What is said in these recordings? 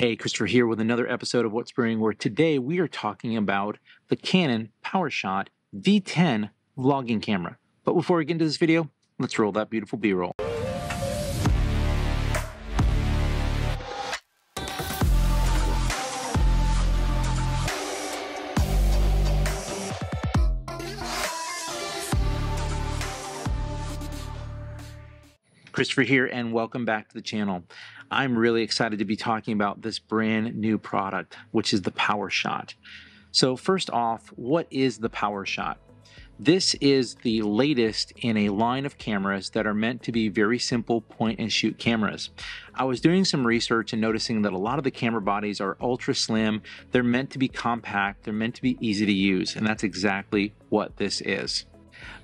Hey, Christopher here with another episode of What's Brewing, where today we are talking about the Canon PowerShot V10 vlogging camera. But before we get into this video, let's roll that beautiful B-roll. Christopher here, and welcome back to the channel. I'm really excited to be talking about this brand new product, which is the PowerShot. So first off, what is the PowerShot? This is the latest in a line of cameras that are meant to be very simple point and shoot cameras. I was doing some research and noticing that a lot of the camera bodies are ultra slim. They're meant to be compact, they're meant to be easy to use, and that's exactly what this is.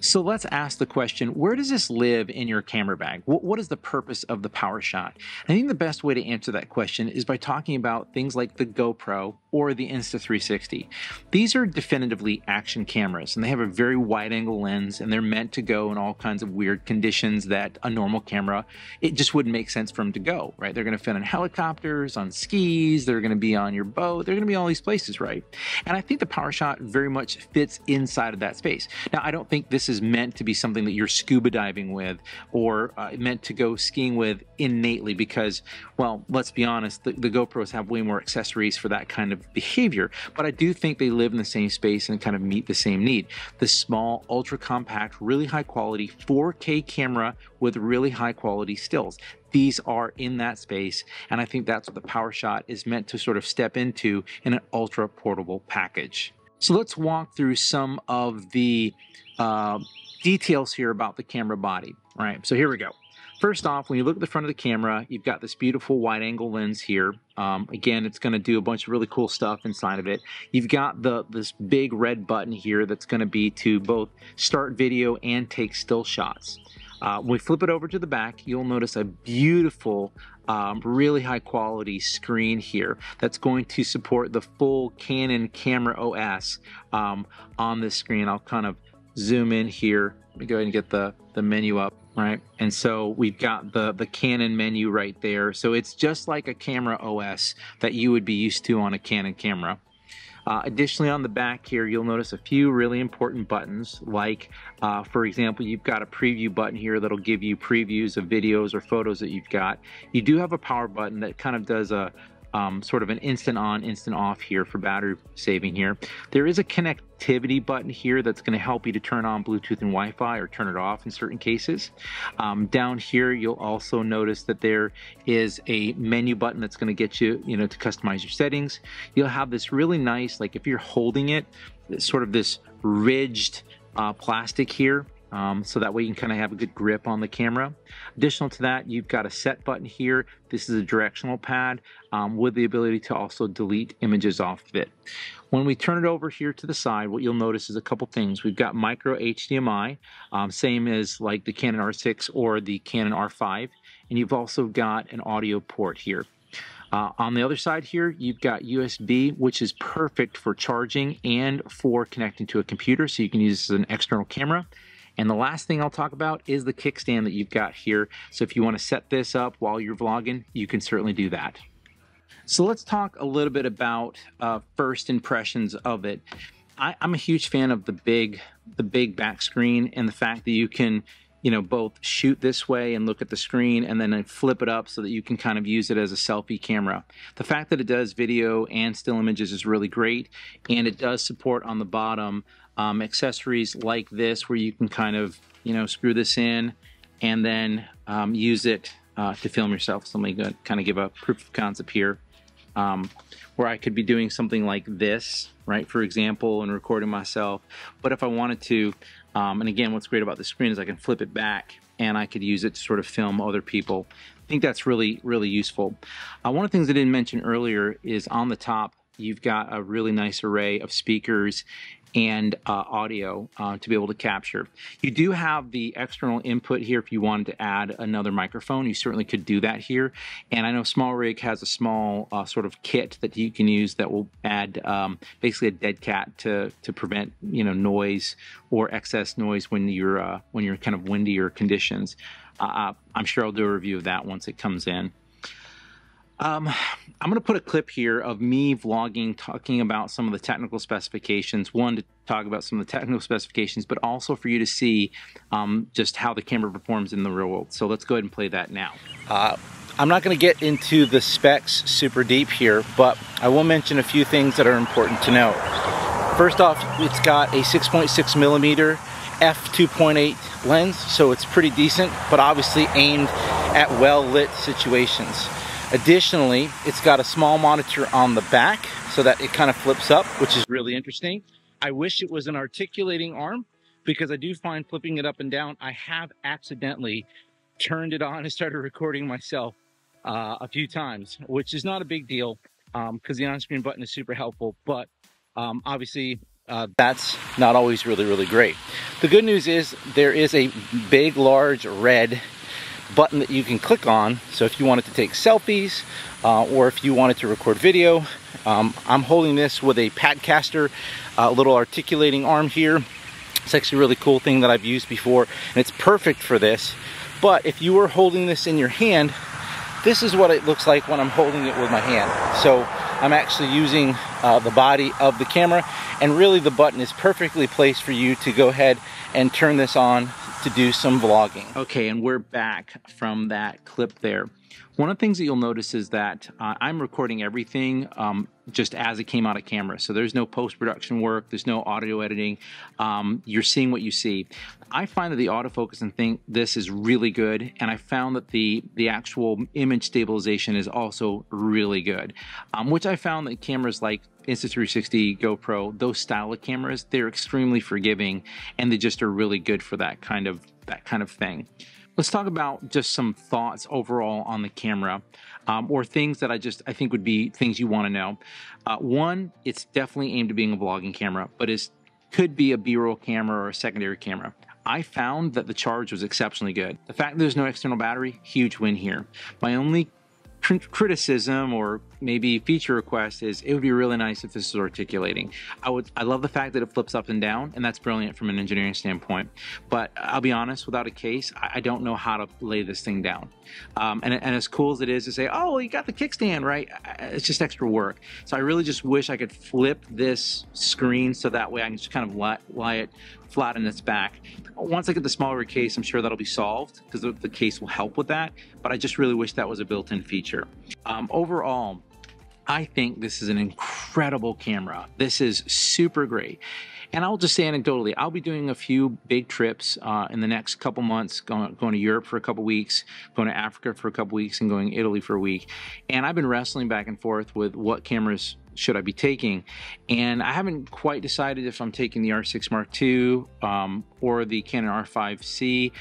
So let's ask the question, where does this live in your camera bag? What is the purpose of the PowerShot? I think the best way to answer that question is by talking about things like the GoPro or the Insta 360. These are definitively action cameras, and they have a very wide angle lens, and they're meant to go in all kinds of weird conditions that a normal camera, it just wouldn't make sense for them to go, right? They're gonna fit on helicopters, on skis, they're gonna be on your boat, they're gonna be all these places, right? And I think the PowerShot very much fits inside of that space. Now, I don't think this is meant to be something that you're scuba diving with or meant to go skiing with innately because, well, let's be honest, the GoPros have way more accessories for that kind of behavior, but I do think they live in the same space and kind of meet the same need. The small, ultra compact, really high quality 4K camera with really high quality stills. These are in that space, and I think that's what the PowerShot is meant to sort of step into in an ultra portable package. So let's walk through some of the details here about the camera body. All right, so here we go. First off, when you look at the front of the camera, you've got this beautiful wide angle lens here. Again, it's going to do a bunch of really cool stuff inside of it. You've got this big red button here that's going to be to both start video and take still shots. When we flip it over to the back, you'll notice a beautiful, really high quality screen here that's going to support the full Canon camera OS on this screen. I'll kind of zoom in here. Let me go ahead and get the menu up, right? And so we've got the Canon menu right there. So it's just like a camera OS that you would be used to on a Canon camera. Additionally, on the back here, you'll notice a few really important buttons, like, for example, you've got a preview button here that'll give you previews of videos or photos that you've got. You do have a power button that kind of does a sort of an instant on, instant off here for battery saving here. There is a connectivity button here that's going to help you to turn on Bluetooth and Wi-Fi or turn it off in certain cases. Down here, you'll also notice that there is a menu button that's going to get you, to customize your settings. You'll have this really nice, like if you're holding it, it's sort of this ridged plastic here. So that way you can kind of have a good grip on the camera. Additional to that, you've got a set button here. This is a directional pad with the ability to also delete images off of it. When we turn it over here to the side, what you'll notice is a couple things. We've got micro HDMI, same as like the Canon R6 or the Canon R5, and you've also got an audio port here. On the other side here, you've got USB, which is perfect for charging and for connecting to a computer, so you can use this as an external camera. And the last thing I'll talk about is the kickstand that you've got here. So if you want to set this up while you're vlogging, you can certainly do that. So let's talk a little bit about first impressions of it. I'm a huge fan of the big back screen and the fact that you can, both shoot this way and look at the screen and then flip it up so that you can kind of use it as a selfie camera. The fact that it does video and still images is really great, and it does support on the bottom accessories like this where you can kind of, screw this in and then use it to film yourself. So let me kind of give a proof of concept here where I could be doing something like this, right, for example, and recording myself. But if I wanted to, and again, what's great about the screen is I can flip it back and I could use it to sort of film other people. I think that's really, really useful. One of the things I didn't mention earlier is on the top, you've got a really nice array of speakers and audio to be able to capture. You do have the external input here if you wanted to add another microphone. You certainly could do that here. And I know SmallRig has a small sort of kit that you can use that will add basically a dead cat to prevent noise or excess noise when you're kind of windier conditions. I'm sure I'll do a review of that once it comes in. I'm going to put a clip here of me vlogging, talking about some of the technical specifications. One, to talk about some of the technical specifications, but also for you to see just how the camera performs in the real world. So let's go ahead and play that now. I'm not going to get into the specs super deep here, but I will mention a few things that are important to know. First off, it's got a 6.6 millimeter f2.8 lens, so it's pretty decent, but obviously aimed at well-lit situations. Additionally, it's got a small monitor on the back so that it kind of flips up, which is really interesting. I wish it was an articulating arm, because I do find flipping it up and down, I have accidentally turned it on and started recording myself a few times, which is not a big deal because the on-screen button is super helpful, but obviously that's not always really great. The good news is there is a big, large red button that you can click on. So if you wanted to take selfies or if you wanted to record video, I'm holding this with a Padcaster little articulating arm here. It's actually a really cool thing that I've used before, and it's perfect for this. But if you were holding this in your hand, this is what it looks like when I'm holding it with my hand. So I'm actually using the body of the camera, and really the button is perfectly placed for you to go ahead and turn this on to do some vlogging. Okay, and we're back from that clip there. One of the things that you'll notice is that I'm recording everything just as it came out of camera. So there's no post-production work, there's no audio editing. You're seeing what you see. I find that the autofocus and think this is really good, and I found that the actual image stabilization is also really good, which I found that cameras like Insta360, GoPro, those style of cameras, they're extremely forgiving, and they just are really good for that kind of thing. Let's talk about just some thoughts overall on the camera, or things that I think would be things you want to know. One, it's definitely aimed at being a vlogging camera, but it could be a B-roll camera or a secondary camera. I found that the charge was exceptionally good. The fact that there's no external battery, huge win here. My only criticism or maybe feature request is it would be really nice if this was articulating. I love the fact that it flips up and down, and that's brilliant from an engineering standpoint, but I'll be honest, without a case I don't know how to lay this thing down, and as cool as it is to say, oh well, you got the kickstand, right? It's just extra work. So I really just wish I could flip this screen so that way I can just kind of lie it flat in its back. Once I get the smaller case, I'm sure that'll be solved because the case will help with that, but I just really wish that was a built-in feature. Overall, I think this is an incredible camera. This is super great. And I'll just say anecdotally, I'll be doing a few big trips in the next couple months, going to Europe for a couple weeks, going to Africa for a couple weeks, and going to Italy for a week. And I've been wrestling back and forth with what cameras should I be taking, and I haven't quite decided if I'm taking the R6 Mark II or the Canon R5C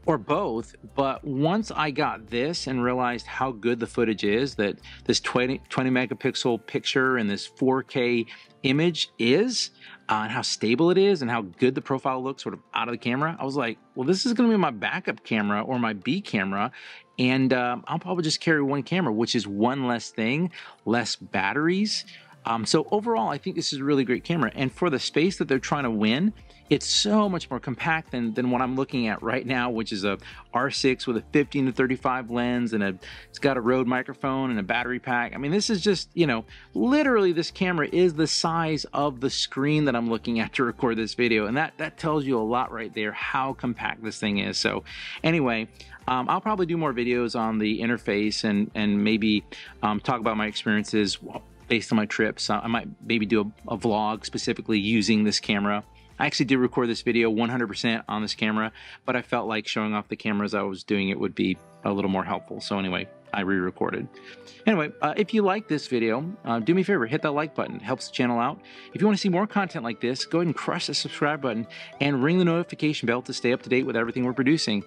or both. But once I got this and realized how good the footage is, that this 20 megapixel picture and this 4K image is, and how stable it is and how good the profile looks sort of out of the camera, I was like, well, this is going to be my backup camera or my B camera, and I'll probably just carry one camera, which is one less thing, less batteries. So overall, I think this is a really great camera, and for the space that they're trying to win, it's so much more compact than what I'm looking at right now, which is a R6 with a 15-35 lens, and it's got a Rode microphone and a battery pack. I mean, this is just, you know, literally this camera is the size of the screen that I'm looking at to record this video, and that tells you a lot right there how compact this thing is. So anyway, I'll probably do more videos on the interface and maybe talk about my experiences based on my trips. I might maybe do a vlog specifically using this camera. I actually did record this video 100% on this camera, but I felt like showing off the camera as I was doing it would be a little more helpful. So anyway, I re-recorded. Anyway, if you like this video, do me a favor, hit that like button. It helps the channel out. If you want to see more content like this, go ahead and crush the subscribe button and ring the notification bell to stay up to date with everything we're producing.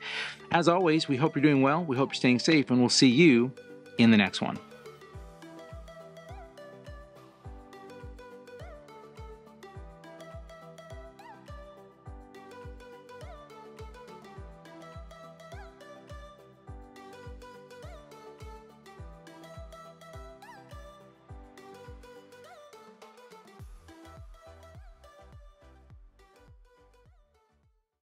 As always, we hope you're doing well, we hope you're staying safe, and we'll see you in the next one.